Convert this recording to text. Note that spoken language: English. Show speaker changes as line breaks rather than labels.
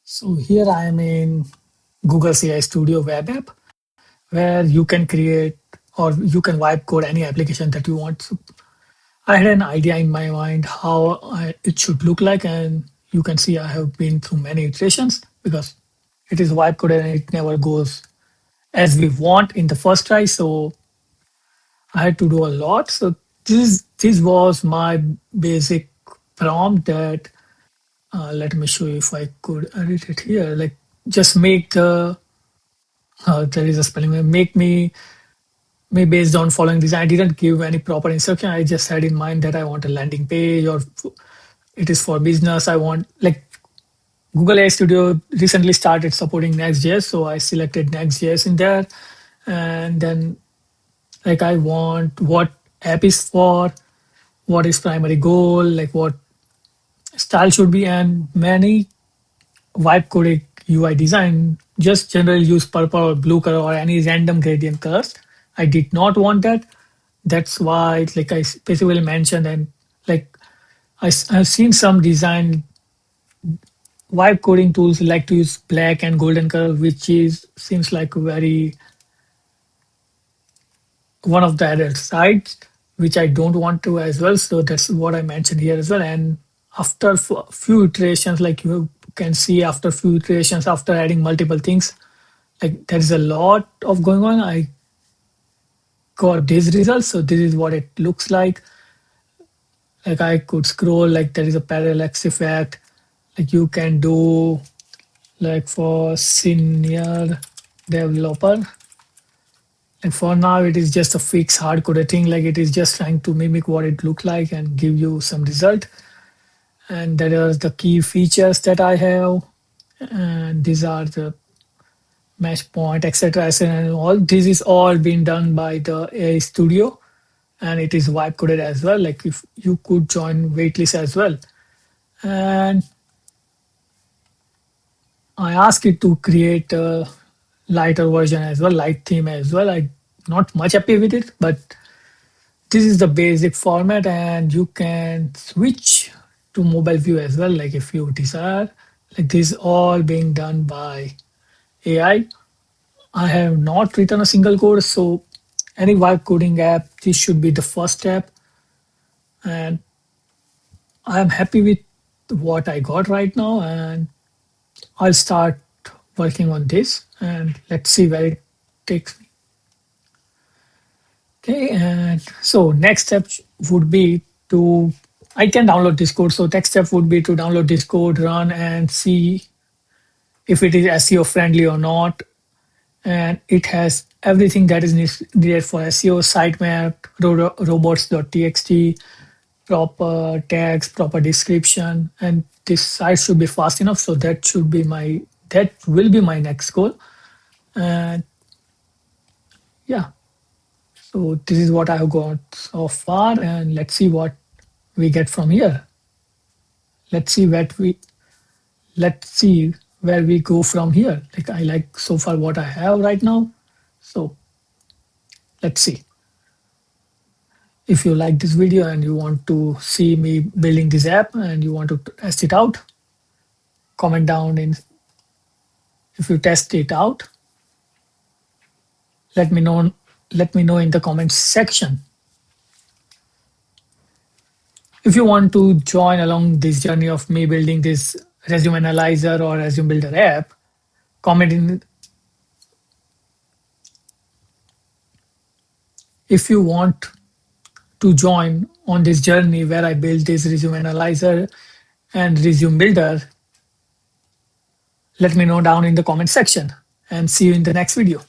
So here I am in Google CI Studio web app where you can create or you can wipe code any application that you want. So I had an idea in my mind how it should look like, and you can see I have been through many iterations because it is wipe code and it never goes as we want in the first try. So I had to do a lot. So this was my basic prompt that let me show you if I could edit it here. Like just make there is a spelling make me based on following design. I didn't give any proper instruction. I just had in mind that I want a landing page or it is for business. I want like Google AI Studio recently started supporting Next.js, so I selected Next.js in there, and then like I want what app is for, what is primary goal, like what style should be, and many vibe codec UI design just generally use purple or blue color or any random gradient colors. I did not want that. That's why like I specifically mentioned, and like I've seen some design vibe coding tools like to use black and golden color, which is seems like very one of the other sides, which I don't want to as well. So that's what I mentioned here as well. And after few iterations, like you can see after few iterations, after adding multiple things, like there is a lot of going on. I got these results. So this is what it looks like. Like I could scroll, like there is a parallax effect. Like you can do like for senior developer. And for now, it is just a fixed hard-coded thing. Like it is just trying to mimic what it looked like and give you some result. And that are the key features that I have. And these are the mesh point, etc. And all this is all being done by the AI Studio, and it is vibe coded as well. Like if you could join waitlist as well. And I asked it to create a lighter version as well, light theme as well. I not much happy with it, but this is the basic format, and you can switch to mobile view as well. Like if you desire, like this is all being done by AI. I have not written a single code, so any vibe coding app, this should be the first step. And I am happy with what I got right now, and I'll start working on this and let's see where it takes me. Okay, and so next step would be to I can download this code. So next step would be to download this code, run and see if it is SEO friendly or not. And it has everything that is needed for SEO, sitemap, robots.txt, proper tags, proper description, and this site should be fast enough. So that will be my next goal. And yeah, so this is what I have got so far, and let's see what we get from here. Let's see what we let's see where we go from here. Like I like so far what I have right now. So let's see. If you like this video and you want to see me building this app and you want to test it out, comment down in if you test it out. Let me know in the comments section. If you want to join along this journey of me building this resume analyzer or resume builder app, comment in if you want to join on this journey where I build this resume analyzer and resume builder. Let me know down in the comment section and see you in the next video.